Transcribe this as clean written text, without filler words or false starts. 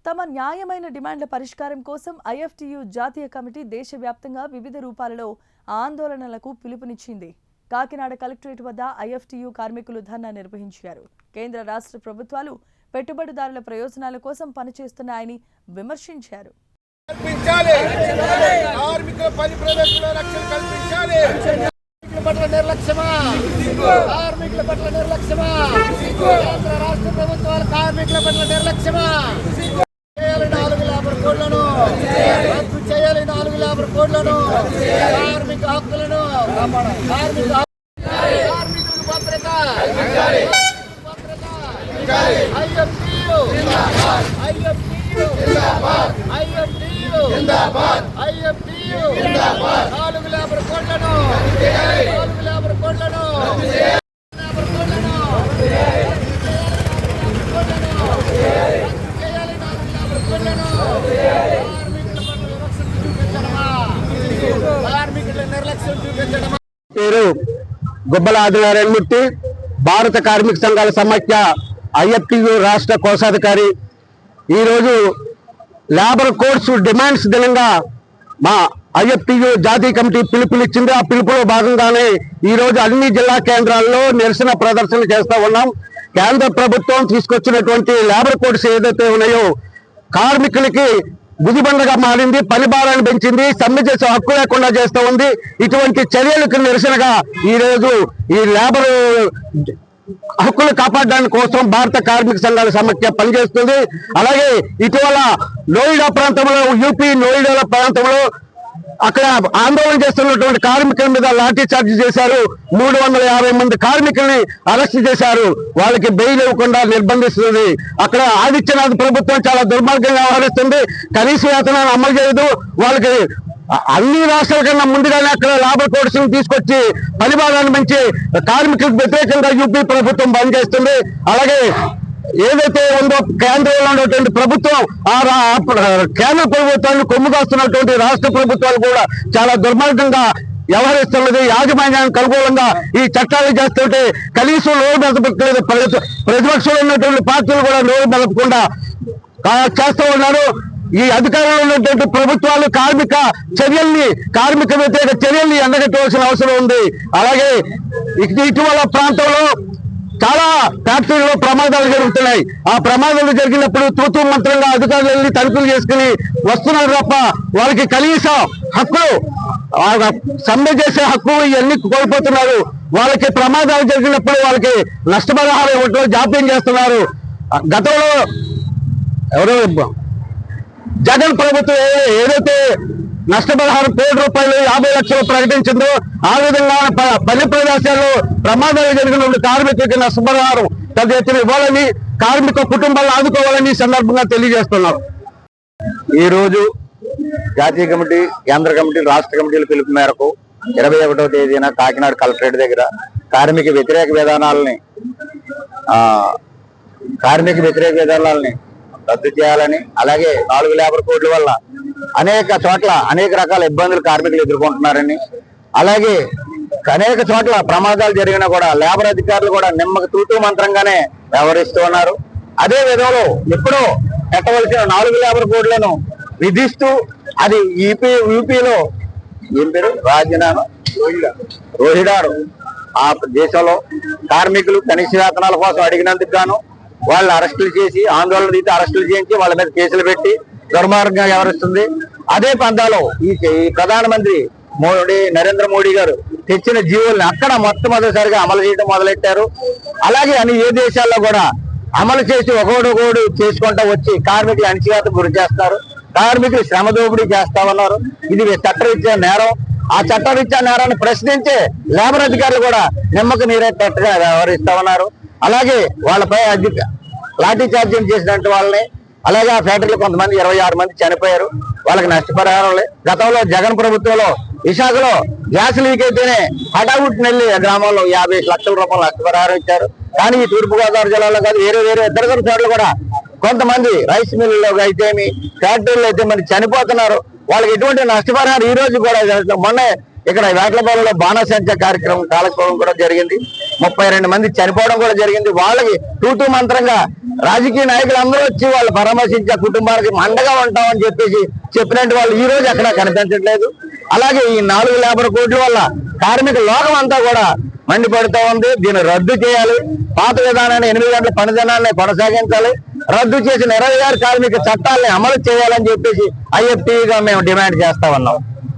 తమ న్యాయమైన డిమాండ్ల పరిష్కారం కోసం ఐఎఫ్టియు జాతీయ కమిటీ దేశవ్యాప్తంగా వివిధ రూపాలలో ఆందోళనలకు పిలుపునిచ్చింది. కాకినాడ కలెక్టరేట్ వద్ద ఐఎఫ్టియు కార్మికులు ధర్నా నిర్వహించారు. కేంద్ర రాష్ట్ర ప్రభుత్వాలు పెట్టుబడిదారుల ప్రయోజనాల కోసం పనిచేస్తున్నాయని విమర్శించారు. పేరు గుబ్బల ఆదినారాయణమూర్తి, భారత కార్మిక సంఘాల సమాఖ్య ఐఎఫ్టియు రాష్ట్ర కోశాధికారి. ఈరోజు లేబర్ కోడ్స్ డిమాండ్స్ దినంగా మా ఐఎఫ్టియు జాతీయ కమిటీ పిలుపునిచ్చింది. ఆ పిలుపులో భాగంగానే ఈరోజు అన్ని జిల్లా కేంద్రాల్లో నిరసన ప్రదర్శనలు చేస్తూ ఉన్నాం. కేంద్ర ప్రభుత్వం తీసుకొచ్చినటువంటి లేబర్ కోడ్స్ ఏదైతే ఉన్నాయో కార్మికులకి గుదిబండగా మారింది, పని భారాన్ని పెంచింది, సమ్మె చేసే హక్కు లేకుండా చేస్తూ ఉంది. ఇటువంటి చర్యలకు నిరసనగా ఈరోజు ఈ లేబర్ హక్కులు కాపాడడానికి కోసం భారత కార్మిక సంఘాల సమాఖ్య పనిచేస్తుంది. అలాగే ఇటీవల నోయిడా ప్రాంతంలో, యూపీ నోయిడా ప్రాంతంలో అక్కడ ఆందోళన చేస్తున్నటువంటి కార్మికుల మీద లాఠీ చార్జ్ చేశారు. 350 మంది కార్మికుల్ని అరెస్ట్ చేశారు. వాళ్ళకి బెయిల్ ఇవ్వకుండా నిర్బంధిస్తుంది. అక్కడ ఆదిత్యనాథ్ ప్రభుత్వం చాలా దుర్మార్గంగా వ్యవహరిస్తుంది. కనీస వేతనాన్ని అమలు చేయదు. వాళ్ళకి అన్ని రాష్ట్రాల కన్నా ముందుగానే అక్కడ లేబర్ కోడ్స్ తీసుకొచ్చి పని భారాన్ని పెంచి కార్మికులకు వ్యతిరేకంగా యూపీ ప్రభుత్వం పనిచేస్తుంది. అలాగే ఏదైతే ఉందో కేంద్రంలో ఉన్నటువంటి ప్రభుత్వం కేంద్ర ప్రభుత్వాన్ని కొమ్ముగాస్తున్నటువంటి రాష్ట్ర ప్రభుత్వాలు కూడా చాలా దుర్మార్గంగా వ్యవహరిస్తున్నది. యాజమాన్యానికి అనుకూలంగా ఈ చట్టాలు చేస్తుంటే కనీసం నోరు మెదపట్లేదు. ప్రతిపక్షంలో ఉన్నటువంటి పార్టీలు కూడా నోరు మెదపకుండా చేస్తూ ఉన్నారు. ఈ అధికారంలో ఉన్నటువంటి ప్రభుత్వాలు కార్మిక వ్యతిరేక చర్యల్ని ఎండగట్టవలసిన అవసరం ఉంది. అలాగే ఇటీవల ప్రాంతంలో చాలా ఫ్యాక్టరీలో ప్రమాదాలు జరుగుతున్నాయి. ఆ ప్రమాదాలు జరిగినప్పుడు తూతూ మంత్రంగా అధికారులు వెళ్ళి తనిఖీలు చేసుకుని వస్తున్నారు తప్ప వాళ్ళకి కనీస హక్కులు, సమ్మె చేసే హక్కు ఇవన్నీ కోల్పోతున్నారు. వాళ్ళకి ప్రమాదాలు జరిగినప్పుడు వాళ్ళకి నష్టపరిహారం ఇవ్వటం జాప్యం చేస్తున్నారు. గతంలో జగన్ ప్రభుత్వం ఏదైతే నష్టపరిహారం ₹1,00,00,000 50 లక్షలు ప్రకటించిందో ఆ విధంగా పల్లె ప్రదేశాల్లో ప్రమాదాలు జరిగిన కార్మికులకి నష్టపరిహారం పెద్ద ఎత్తున ఇవ్వాలని, కార్మిక కుటుంబాలను ఆదుకోవాలని ఈ సందర్భంగా తెలియజేస్తున్నారు. ఈ రోజు జాతీయ కమిటీ, కేంద్ర కమిటీ, రాష్ట్ర కమిటీల పిలుపు మేరకు 21వ తేదీన కాకినాడ కలెక్టరేట్ దగ్గర కార్మిక వ్యతిరేక విధానాలని రద్దు చేయాలని, అలాగే 4 లేబర్ కోడ్ల వల్ల అనేక చోట్ల అనేక రకాల ఇబ్బందులు కార్మికులు ఎదుర్కొంటున్నారని, అలాగే అనేక చోట్ల ప్రమాదాలు జరిగినా కూడా లేబర్ అధికారులు కూడా తూతూ మంత్రంగానే వ్యవహరిస్తూ ఉన్నారు. అదే విధంలో ఎప్పుడో పెట్టవలసిన 4 లేబర్ కోడ్లను విధిస్తూ అది యూపీలో ఏం పేరు రోహిడారు ఆ దేశంలో కార్మికులు కనీస వేతనాల కోసం అడిగినందుకు గాను వాళ్ళు అరెస్టులు చేసి, ఆందోళన రీతి అరెస్టులు చేయించి వాళ్ళ మీద కేసులు పెట్టి దుర్మార్గంగా వ్యవహరిస్తుంది. అదే పందాలో ఈ ప్రధానమంత్రి నరేంద్ర మోడీ గారు తెచ్చిన జీవోల్ని అక్కడ మొట్టమొదటిసారిగా అమలు చేయడం మొదలెట్టారు. అలాగే ఏ దేశాల్లో కూడా అమలు చేసి ఒకడు చేసుకుంటూ వచ్చి కార్మికులు అణచివేతకు గురి చేస్తారు, కార్మికులు శ్రమ దోపిడీ చేస్తామన్నారు. ఇది చట్టరీత్యా నేరం. ఆ చట్టరీత్యా నేరాన్ని ప్రశ్నించే లేబర్ అధికారులు కూడా నిమ్మకు నీరెట్టట్టుగా వ్యవహరిస్తామన్నారు. అలాగే వాళ్ళపై లాఠీ చార్జీలు చేసినట్టు వాళ్ళని, అలాగే ఆ ఫ్యాక్టరీలో కొంతమంది 26 మంది చనిపోయారు. వాళ్ళకి నష్టపరిహారం లేదు. గతంలో జగన్ ప్రభుత్వంలో విశాఖలో గ్యాస్ లీక్ అయితేనే హఠావుట్ నెల్లి గ్రామంలో 50 లక్షల రూపాయలు నష్టపరిహారం ఇచ్చారు. కానీ ఈ తూర్పుగోదావరి జిల్లాలో కాదు, వేరే ఇద్దరు చోట్ల కూడా కొంతమంది రైస్ మిల్లులో అయితేమి, ఫ్యాక్టరీలో అయితే మంది చనిపోతున్నారు. వాళ్ళకి ఎటువంటి నష్టపరిహారం ఈ రోజు కూడా మొన్న ఇక్కడ వేటలపాలెంలో బాణసంచ కాలక్రమం కూడా జరిగింది. 32 మంది చనిపోవడం కూడా జరిగింది. వాళ్ళకి తూతూ మంత్రంగా రాజకీయ నాయకులు అందరూ వచ్చి వాళ్ళు పరామర్శించి ఆ కుటుంబానికి అండగా ఉంటామని చెప్పేసి చెప్పినట్టు వాళ్ళు ఈ రోజు అక్కడ కనిపించట్లేదు. అలాగే ఈ 4 లేబర్ కోడ్ల వల్ల కార్మిక లోకం అంతా కూడా మండిపడుతూ ఉంది. దీన్ని రద్దు చేయాలి. పాత విధానాన్ని 8 గంటల పని దినాన్ని కొనసాగించాలి. రద్దు చేసిన 26 కార్మిక చట్టాలని అమలు చేయాలని చెప్పేసి IFTUగా మేము డిమాండ్ చేస్తా ఉన్నాం.